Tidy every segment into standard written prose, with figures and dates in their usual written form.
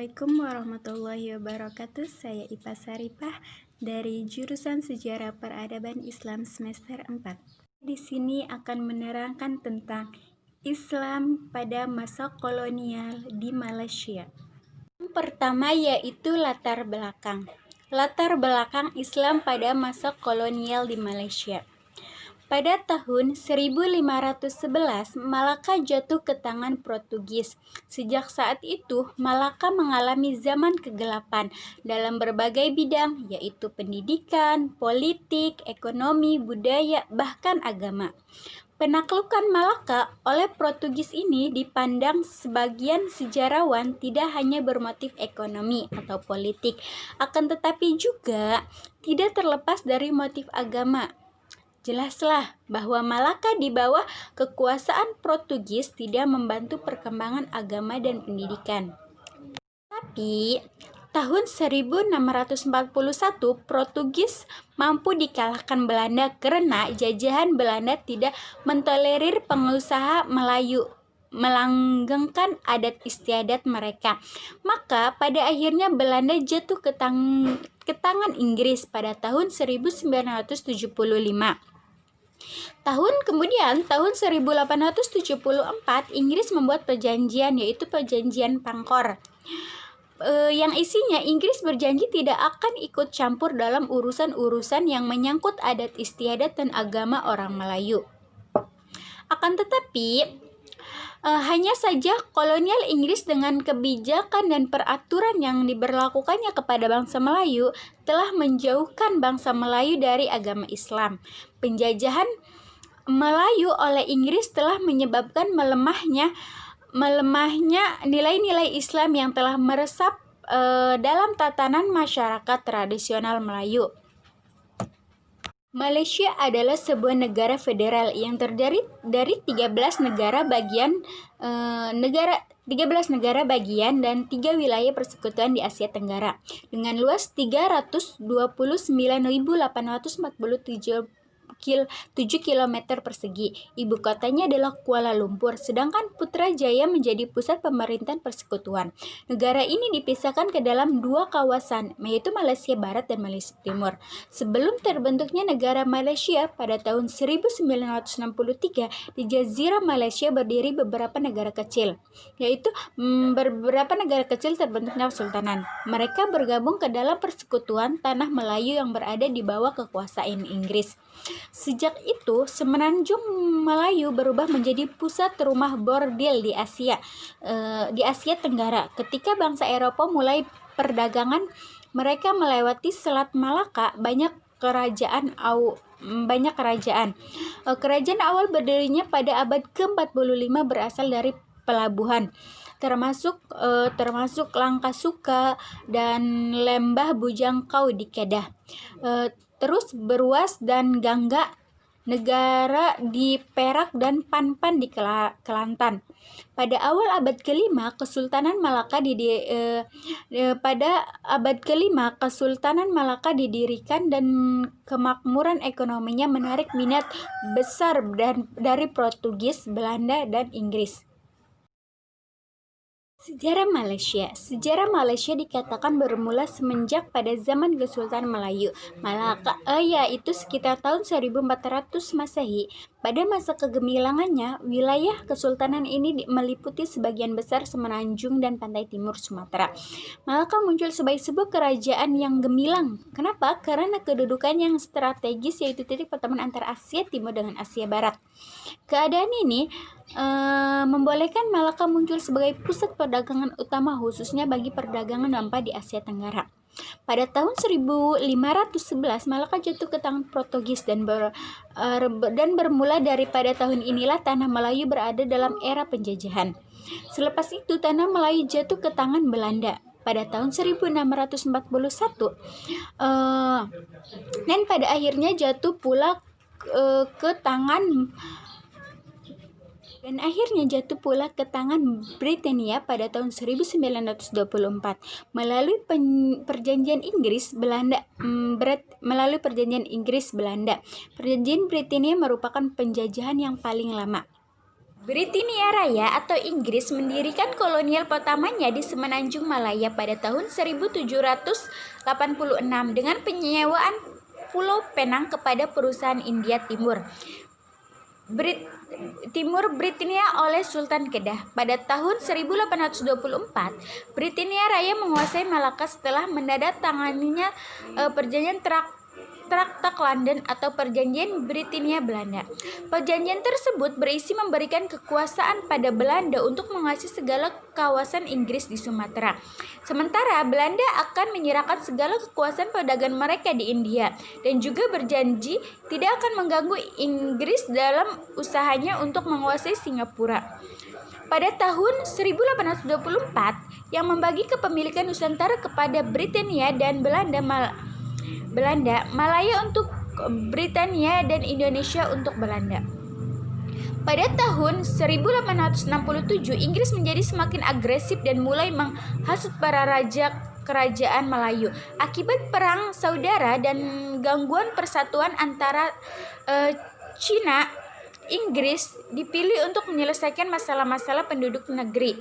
Assalamualaikum warahmatullahi wabarakatuh. Saya Ipa Saripah dari jurusan Sejarah Peradaban Islam semester 4. Di sini akan menerangkan tentang Islam pada masa kolonial di Malaysia. Yang pertama yaitu latar belakang. Latar belakang Islam pada masa kolonial di Malaysia. Pada tahun 1511, Malaka jatuh ke tangan Portugis. Sejak saat itu, Malaka mengalami zaman kegelapan dalam berbagai bidang, yaitu pendidikan, politik, ekonomi, budaya, bahkan agama. Penaklukan Malaka oleh Portugis ini dipandang sebagian sejarawan tidak hanya bermotif ekonomi atau politik, akan tetapi juga tidak terlepas dari motif agama. Jelaslah bahwa Malaka di bawah kekuasaan Portugis tidak membantu perkembangan agama dan pendidikan. Tapi tahun 1641 Portugis mampu dikalahkan Belanda karena jajahan Belanda tidak mentolerir pengusaha Melayu melanggengkan adat istiadat mereka. Maka pada akhirnya Belanda jatuh ke tangan Inggris pada tahun 1975. Tahun 1874 Inggris membuat perjanjian, yaitu perjanjian Pangkor, yang isinya Inggris berjanji tidak akan ikut campur dalam urusan-urusan yang menyangkut adat istiadat dan agama orang Melayu. Akan tetapi hanya saja kolonial Inggris dengan kebijakan dan peraturan yang diberlakukannya kepada bangsa Melayu telah menjauhkan bangsa Melayu dari agama Islam. Penjajahan Melayu oleh Inggris telah menyebabkan melemahnya nilai-nilai Islam yang telah meresap dalam tatanan masyarakat tradisional Melayu. Malaysia adalah sebuah negara federal yang terdiri dari 13 negara bagian dan 3 wilayah persekutuan di Asia Tenggara dengan luas 329.847 km persegi. Ibu kotanya adalah Kuala Lumpur, sedangkan Putrajaya menjadi pusat pemerintahan persekutuan. Negara ini dipisahkan ke dalam 2 kawasan, yaitu Malaysia Barat dan Malaysia Timur. Sebelum terbentuknya negara Malaysia pada tahun 1963, di Jazirah Malaysia berdiri beberapa negara kecil, yaitu beberapa negara kecil terbentuknya kesultanan. Mereka bergabung ke dalam persekutuan Tanah Melayu yang berada di bawah kekuasaan Inggris. Sejak itu, Semenanjung Melayu berubah menjadi pusat rumah bordil di Asia Tenggara. Ketika bangsa Eropa mulai perdagangan, mereka melewati Selat Malaka. Banyak kerajaan. Kerajaan awal berdirinya pada abad ke-45 berasal dari pelabuhan, termasuk Langkasuka dan Lembah Bujangkau di Kedah. Terus Beruas dan Gangga negara di Perak dan Panpan di Kelantan. Pada awal abad ke-5, Kesultanan Malaka didirikan dan kemakmuran ekonominya menarik minat besar dari Portugis, Belanda, dan Inggris. Sejarah Malaysia dikatakan bermula semenjak pada zaman Kesultanan Melayu Malaka, yaitu sekitar tahun 1400 Masehi. Pada masa kegemilangannya, wilayah kesultanan ini meliputi sebagian besar semenanjung dan pantai timur Sumatera. Malaka muncul sebagai sebuah kerajaan yang gemilang. Kenapa? Karena kedudukan yang strategis, yaitu titik pertemuan antara Asia Timur dengan Asia Barat. Keadaan ini membolehkan Malaka muncul sebagai pusat perdagangan utama, khususnya bagi perdagangan rempah di Asia Tenggara. Pada tahun 1511, Malaka jatuh ke tangan Portugis dan bermula daripada tahun inilah Tanah Melayu berada dalam era penjajahan. Selepas itu, Tanah Melayu jatuh ke tangan Belanda pada tahun 1641 dan pada akhirnya jatuh pula ke tangan Britania pada tahun 1924 melalui perjanjian Inggris-Belanda. Perjanjian Britania merupakan penjajahan yang paling lama. Britania Raya atau Inggris mendirikan kolonial pertamanya di Semenanjung Malaya pada tahun 1786 dengan penyewaan Pulau Penang kepada perusahaan India Timur Britania oleh Sultan Kedah. Pada tahun 1824, Britania Raya menguasai Malaka setelah menandatanganinya perjanjian Traktat London atau Perjanjian Britania-Belanda. Perjanjian tersebut berisi memberikan kekuasaan pada Belanda untuk menguasai segala kawasan Inggris di Sumatera. Sementara Belanda akan menyerahkan segala kekuasaan perdagangan mereka di India dan juga berjanji tidak akan mengganggu Inggris dalam usahanya untuk menguasai Singapura. Pada tahun 1824, yang membagi kepemilikan Nusantara kepada Britania dan Belanda, Malaya untuk Britania dan Indonesia untuk Belanda. Pada tahun 1867, Inggris menjadi semakin agresif dan mulai menghasut para raja kerajaan Melayu. Akibat perang saudara dan gangguan persatuan antara Cina, Inggris dipilih untuk menyelesaikan masalah-masalah penduduk negeri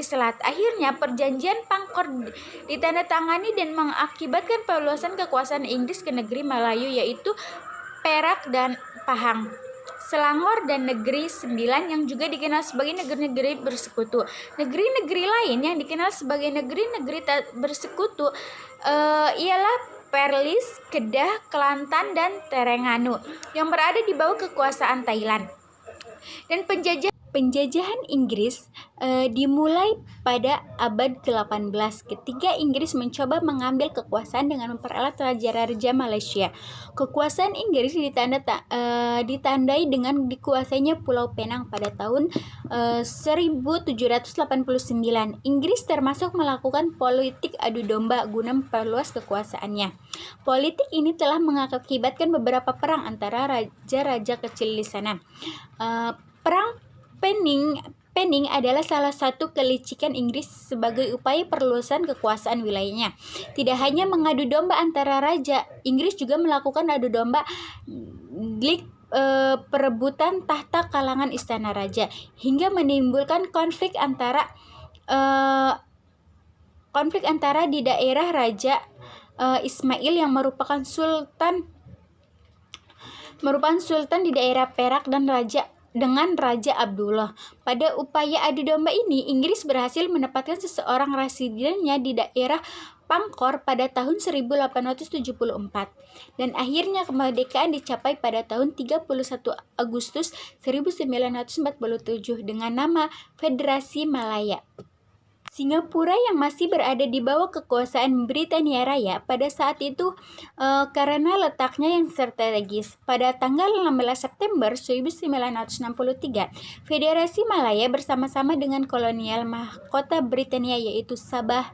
selat. Akhirnya perjanjian Pangkor ditandatangani dan mengakibatkan perluasan kekuasaan Inggris ke negeri Melayu, yaitu Perak dan Pahang, Selangor dan Negeri Sembilan yang juga dikenal sebagai negeri-negeri bersekutu. Negeri-negeri lain yang dikenal sebagai negeri-negeri bersekutu ialah Perlis, Kedah, Kelantan, dan Terengganu yang berada di bawah kekuasaan Thailand. Dan penjajahan Inggris dimulai pada abad ke-18 ketika Inggris mencoba mengambil kekuasaan dengan memperalat raja-raja Malaysia. Kekuasaan Inggris ditandai dengan dikuasainya Pulau Penang pada tahun 1789. Inggris termasuk melakukan politik adu domba guna memperluas kekuasaannya. Politik ini telah mengakibatkan beberapa perang antara raja-raja kecil di sana. Perang Penning adalah salah satu kelicikan Inggris sebagai upaya perluasan kekuasaan wilayahnya. Tidak hanya mengadu domba antara raja, Inggris juga melakukan adu domba perebutan tahta kalangan istana raja, hingga menimbulkan konflik antara di daerah Raja Ismail yang merupakan sultan di daerah Perak dengan Raja Abdullah. Pada upaya adu domba ini, Inggris berhasil menempatkan seseorang residennya di daerah Pangkor pada tahun 1874 dan akhirnya kemerdekaan dicapai pada tahun 31 Agustus 1947 dengan nama Federasi Malaya. Singapura yang masih berada di bawah kekuasaan Britania Raya pada saat itu karena letaknya yang strategis. Pada tanggal 16 September 1963, Federasi Malaya bersama-sama dengan kolonial mahkota Britania yaitu Sabah,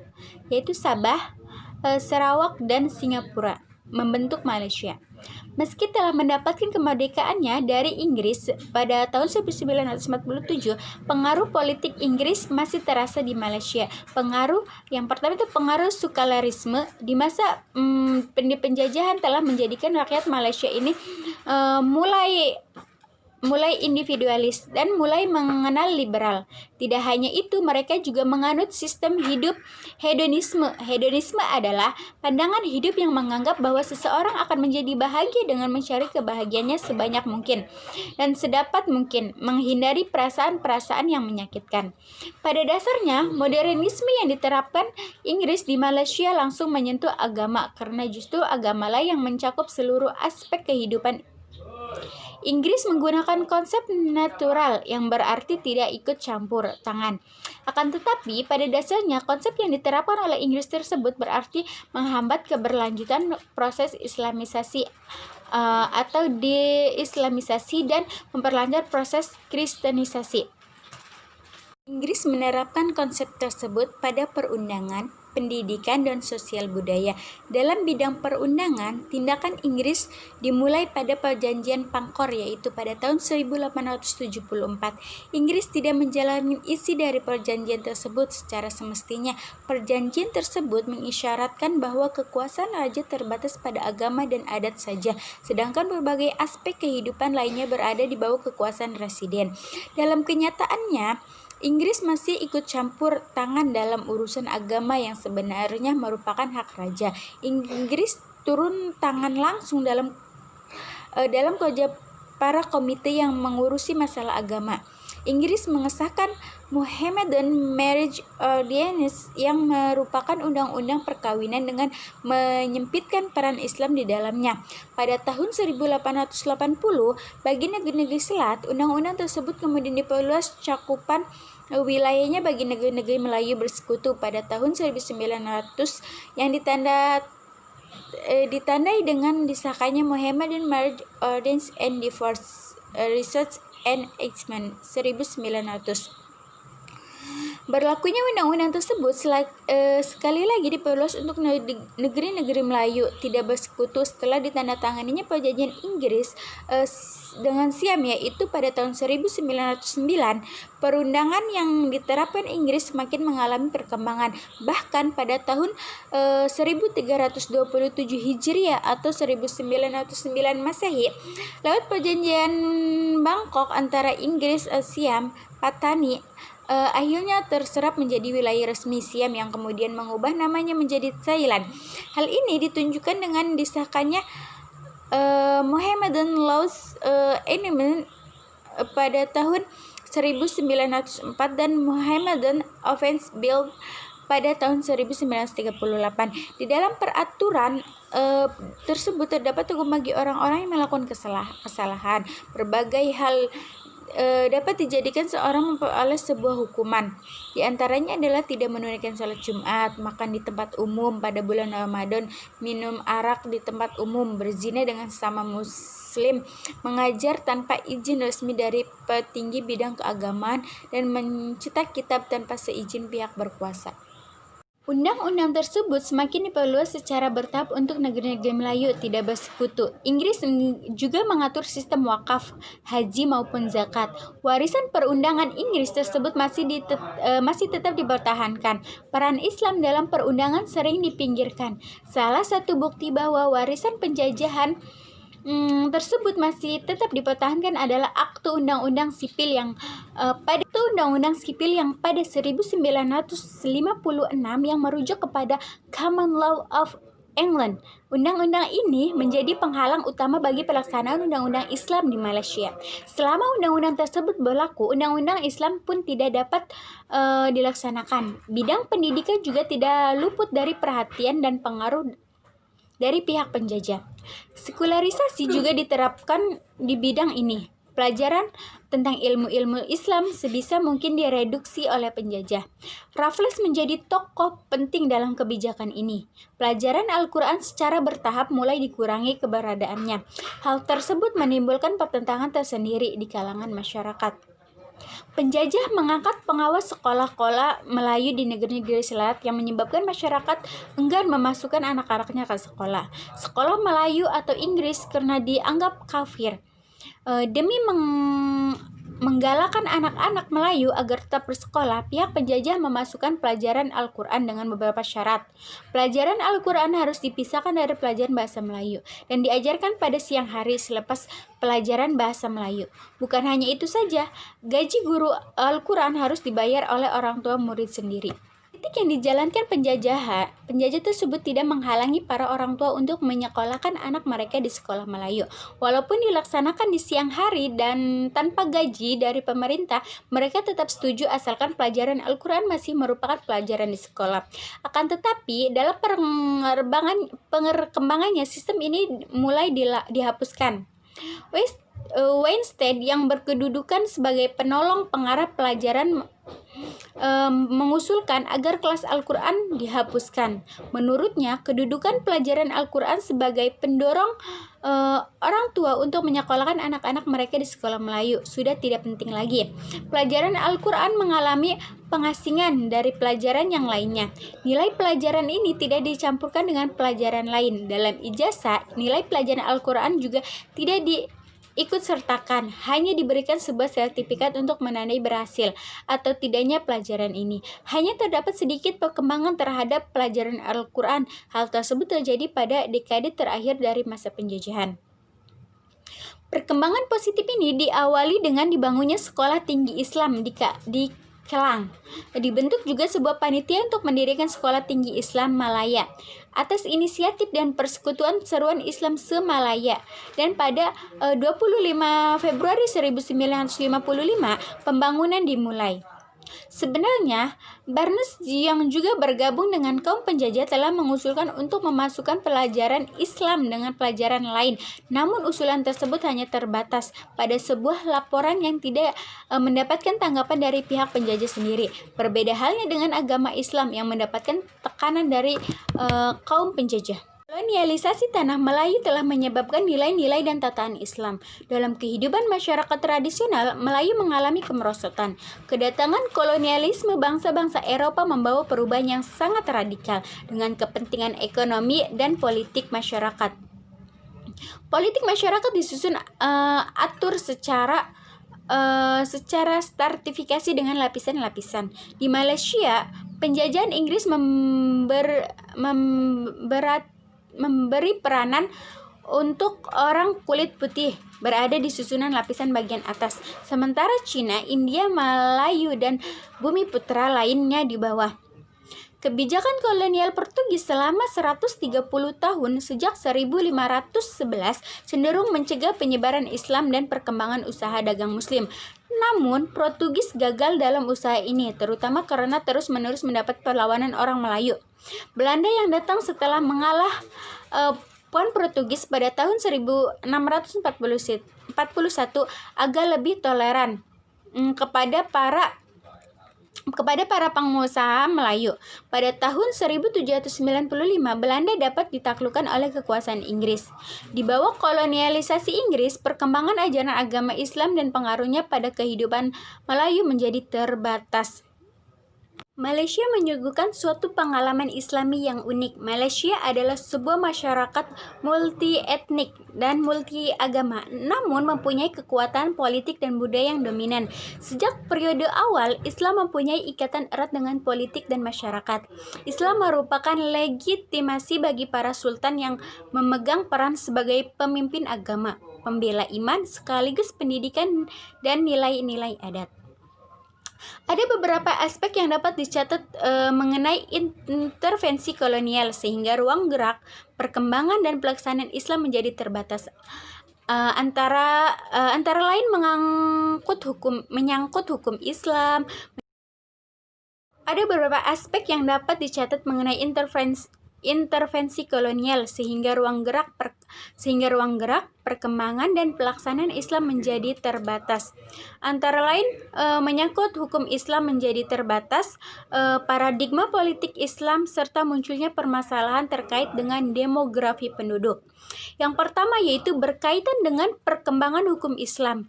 Sarawak dan Singapura membentuk Malaysia. Meski telah mendapatkan kemerdekaannya dari Inggris pada tahun 1947, pengaruh politik Inggris masih terasa di Malaysia. Yang pertama itu pengaruh sukalarisme di masa penjajahan telah menjadikan rakyat Malaysia ini mulai individualis dan mulai mengenal liberal. Tidak hanya itu, mereka juga menganut sistem hidup hedonisme. Hedonisme adalah pandangan hidup yang menganggap bahwa seseorang akan menjadi bahagia dengan mencari kebahagiaannya sebanyak mungkin dan sedapat mungkin, menghindari perasaan-perasaan yang menyakitkan. Pada dasarnya, modernisme yang diterapkan Inggris di Malaysia langsung menyentuh agama, karena justru agamalah yang mencakup seluruh aspek kehidupan. Inggris menggunakan konsep natural yang berarti tidak ikut campur tangan. Akan tetapi, pada dasarnya konsep yang diterapkan oleh Inggris tersebut berarti menghambat keberlanjutan proses Islamisasi atau de-Islamisasi dan memperlancar proses Kristenisasi. Inggris menerapkan konsep tersebut pada perundangan, pendidikan, dan sosial budaya. Dalam bidang perundangan, tindakan Inggris dimulai pada Perjanjian Pangkor, yaitu pada tahun 1874. Inggris tidak menjalani isi dari perjanjian tersebut secara semestinya. Perjanjian tersebut mengisyaratkan bahwa kekuasaan raja terbatas pada agama dan adat saja, sedangkan berbagai aspek kehidupan lainnya berada di bawah kekuasaan residen. Dalam kenyataannya, Inggris masih ikut campur tangan dalam urusan agama yang sebenarnya merupakan hak raja. Inggris turun tangan langsung dalam kerja para komite yang mengurusi masalah agama. Inggris mengesahkan Mohammedan Marriage Ordinance yang merupakan undang-undang perkawinan dengan menyempitkan peran Islam di dalamnya. Pada tahun 1880, bagi negeri-negeri Selat, undang-undang tersebut kemudian diperluas cakupan wilayahnya bagi negeri-negeri Melayu bersekutu. Pada tahun 1900 yang ditandai dengan disahkannya Mohammedan Marriage Ordinance and Divorce Research and Examen 1900. Berlakunya undang-undang tersebut sekali lagi diperluas untuk negeri-negeri Melayu tidak bersekutu setelah ditandatanganinya perjanjian Inggris dengan Siam, yaitu pada tahun 1909. Perundangan yang diterapkan Inggris semakin mengalami perkembangan. Bahkan pada tahun 1327 Hijriah atau 1909 Masehi, lewat perjanjian Bangkok antara Inggris Siam Patani akhirnya terserap menjadi wilayah resmi Siam yang kemudian mengubah namanya menjadi Thailand. Hal ini ditunjukkan dengan disahkannya Mohammedan Laws Amendment pada tahun 1904 dan Mohammedan Offence Bill pada tahun 1938. Di dalam peraturan tersebut terdapat hukum bagi orang-orang yang melakukan kesalahan. Berbagai hal dapat dijadikan seorang memperoleh sebuah hukuman. Di antaranya adalah tidak menunaikan salat Jumat, makan di tempat umum pada bulan Ramadan, minum arak di tempat umum, berzina dengan sesama muslim, mengajar tanpa izin resmi dari petinggi bidang keagamaan, dan mencetak kitab tanpa seizin pihak berkuasa. Undang-undang tersebut semakin diperluas secara bertahap untuk negeri-negeri Melayu tidak bersekutu. Inggris juga mengatur sistem wakaf, haji maupun zakat. Warisan perundangan Inggris tersebut masih tetap dipertahankan. Peran Islam dalam perundangan sering dipinggirkan. Salah satu bukti bahwa warisan penjajahan tersebut masih tetap dipertahankan adalah Akte Undang-Undang Sipil yang pada 1956 yang merujuk kepada Common Law of England. Undang-undang ini menjadi penghalang utama bagi pelaksanaan undang-undang Islam di Malaysia. Selama undang-undang tersebut berlaku, undang-undang Islam pun tidak dapat dilaksanakan. Bidang pendidikan juga tidak luput dari perhatian dan pengaruh dari pihak penjajah. Sekularisasi juga diterapkan di bidang ini. Pelajaran tentang ilmu-ilmu Islam sebisa mungkin direduksi oleh penjajah. Raffles menjadi tokoh penting dalam kebijakan ini. Pelajaran Al-Quran secara bertahap mulai dikurangi keberadaannya. Hal tersebut menimbulkan pertentangan tersendiri di kalangan masyarakat. Penjajah mengangkat pengawas sekolah-sekolah Melayu di negeri-negeri Selat yang menyebabkan masyarakat enggan memasukkan anak-anaknya ke sekolah. Sekolah Melayu atau Inggris karena dianggap kafir. Demi menggalakkan anak-anak Melayu agar tetap bersekolah, pihak penjajah memasukkan pelajaran Al-Quran dengan beberapa syarat. Pelajaran Al-Quran harus dipisahkan dari pelajaran bahasa Melayu dan diajarkan pada siang hari selepas pelajaran bahasa Melayu. Bukan hanya itu saja, gaji guru Al-Quran harus dibayar oleh orang tua murid sendiri. Politik yang dijalankan penjajah tersebut tidak menghalangi para orang tua untuk menyekolahkan anak mereka di sekolah Melayu. Walaupun dilaksanakan di siang hari dan tanpa gaji dari pemerintah, mereka tetap setuju asalkan pelajaran Al-Quran masih merupakan pelajaran di sekolah. Akan tetapi, dalam perkembangannya, sistem ini mulai dihapuskan. Weinstein yang berkedudukan sebagai penolong pengarah pelajaran mengusulkan agar kelas Al-Quran dihapuskan. Menurutnya, kedudukan pelajaran Al-Quran sebagai pendorong orang tua untuk menyekolahkan anak-anak mereka di sekolah Melayu sudah tidak penting lagi. Pelajaran Al-Quran mengalami pengasingan dari pelajaran yang lainnya. Nilai pelajaran ini tidak dicampurkan dengan pelajaran lain. Dalam ijazah, nilai pelajaran Al-Quran juga tidak ikut sertakan, hanya diberikan sebuah sertifikat untuk menandai berhasil atau tidaknya pelajaran ini. Hanya terdapat sedikit perkembangan terhadap pelajaran Al-Quran. Hal tersebut terjadi pada dekade terakhir dari masa penjajahan. Perkembangan positif ini diawali dengan dibangunnya sekolah tinggi Islam di Kelang. Dibentuk juga sebuah panitia untuk mendirikan sekolah tinggi Islam Malaya atas inisiatif dan persekutuan seruan Islam se-Malaya. Dan pada 25 Februari 1955 pembangunan dimulai. Sebenarnya, Barnes yang juga bergabung dengan kaum penjajah telah mengusulkan untuk memasukkan pelajaran Islam dengan pelajaran lain. Namun usulan tersebut hanya terbatas pada sebuah laporan yang tidak mendapatkan tanggapan dari pihak penjajah sendiri. Berbeda halnya dengan agama Islam yang mendapatkan tekanan dari kaum penjajah. Kolonialisasi tanah Melayu telah menyebabkan nilai-nilai dan tataan Islam. Dalam kehidupan masyarakat tradisional, Melayu mengalami kemerosotan. Kedatangan kolonialisme bangsa-bangsa Eropa membawa perubahan yang sangat radikal dengan kepentingan ekonomi dan politik masyarakat. Politik masyarakat disusun atur secara stratifikasi dengan lapisan-lapisan. Di Malaysia, penjajahan Inggris memberi peranan untuk orang kulit putih berada di susunan lapisan bagian atas, sementara Cina, India, Melayu, dan Bumi Putra lainnya di bawah. Kebijakan kolonial Portugis selama 130 tahun sejak 1511 cenderung mencegah penyebaran Islam dan perkembangan usaha dagang Muslim. Namun, Portugis gagal dalam usaha ini, terutama karena terus-menerus mendapat perlawanan orang Melayu. Belanda yang datang setelah mengalah Puan Portugis pada tahun 1641 agak lebih toleran kepada para pengusaha Melayu. Pada tahun 1795, Belanda dapat ditaklukkan oleh kekuasaan Inggris. Di bawah kolonialisasi Inggris, perkembangan ajaran agama Islam dan pengaruhnya pada kehidupan Melayu menjadi terbatas. Malaysia menyuguhkan suatu pengalaman Islami yang unik. Malaysia adalah sebuah masyarakat multi-etnik dan multi-agama, namun mempunyai kekuatan politik dan budaya yang dominan. Sejak periode awal, Islam mempunyai ikatan erat dengan politik dan masyarakat. Islam merupakan legitimasi bagi para sultan yang memegang peran sebagai pemimpin agama, pembela iman, sekaligus pendidikan dan nilai-nilai adat. Ada beberapa aspek yang dapat dicatat mengenai intervensi kolonial sehingga ruang gerak, perkembangan dan pelaksanaan Islam menjadi terbatas. Antara lain menyangkut hukum Islam. Ada beberapa aspek yang dapat dicatat mengenai intervensi kolonial sehingga ruang gerak, perkembangan dan pelaksanaan Islam menjadi terbatas. Antara lain menyangkut hukum Islam menjadi terbatas, paradigma politik Islam serta munculnya permasalahan terkait dengan demografi penduduk. Yang pertama yaitu berkaitan dengan perkembangan hukum Islam.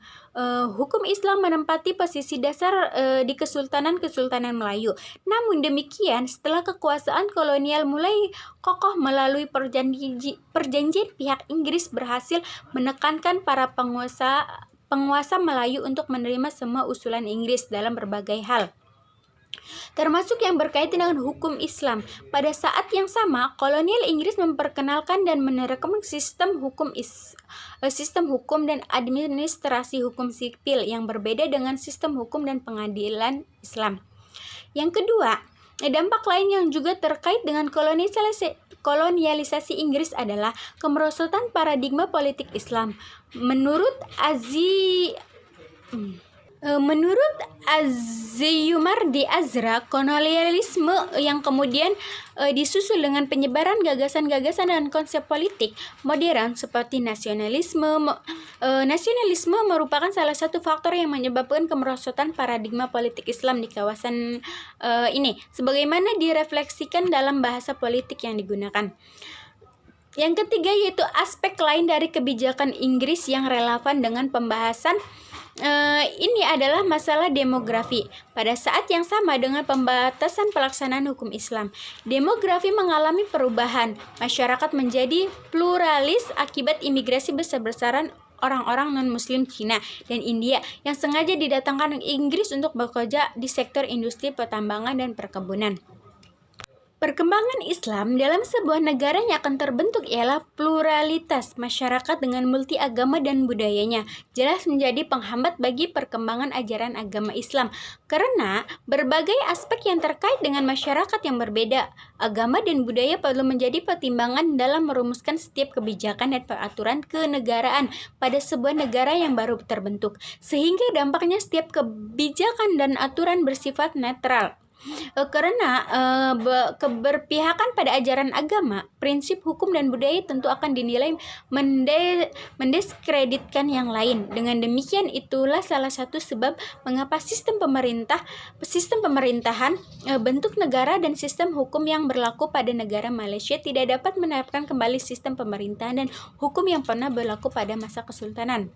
Hukum Islam menempati posisi dasar di Kesultanan Melayu. Namun demikian, setelah kekuasaan kolonial mulai kokoh melalui perjanjian pihak Inggris berhasil menekankan para penguasa Melayu untuk menerima semua usulan Inggris dalam berbagai hal, termasuk yang berkaitan dengan hukum Islam. Pada saat yang sama, kolonial Inggris memperkenalkan dan menerapkan sistem hukum dan administrasi hukum sipil yang berbeda dengan sistem hukum dan pengadilan Islam. Yang kedua, dampak lain yang juga terkait dengan kolonialisasi Inggris adalah kemerosotan paradigma politik Islam. Menurut Menurut Aziyumardi Azra, kolonialisme yang kemudian disusul dengan penyebaran gagasan-gagasan dan konsep politik modern seperti nasionalisme. Nasionalisme merupakan salah satu faktor yang menyebabkan kemerosotan paradigma politik Islam di kawasan ini, sebagaimana direfleksikan dalam bahasa politik yang digunakan. Yang ketiga yaitu aspek lain dari kebijakan Inggris yang relevan dengan pembahasan ini adalah masalah demografi. Pada saat yang sama dengan pembatasan pelaksanaan hukum Islam, demografi mengalami perubahan. Masyarakat menjadi pluralis akibat imigrasi besar-besaran orang-orang non-Muslim Cina dan India yang sengaja didatangkan Inggris untuk bekerja di sektor industri pertambangan dan perkebunan. Perkembangan Islam dalam sebuah negara yang akan terbentuk ialah pluralitas masyarakat dengan multi agama dan budayanya, jelas menjadi penghambat bagi perkembangan ajaran agama Islam karena berbagai aspek yang terkait dengan masyarakat yang berbeda. Agama dan budaya perlu menjadi pertimbangan dalam merumuskan setiap kebijakan dan peraturan kenegaraan pada sebuah negara yang baru terbentuk, sehingga dampaknya setiap kebijakan dan aturan bersifat netral. Karena keberpihakan pada ajaran agama, prinsip hukum dan budaya tentu akan dinilai mendiskreditkan yang lain. Dengan demikian itulah salah satu sebab mengapa sistem pemerintahan, bentuk negara dan sistem hukum yang berlaku pada negara Malaysia tidak dapat menerapkan kembali sistem pemerintahan dan hukum yang pernah berlaku pada masa Kesultanan.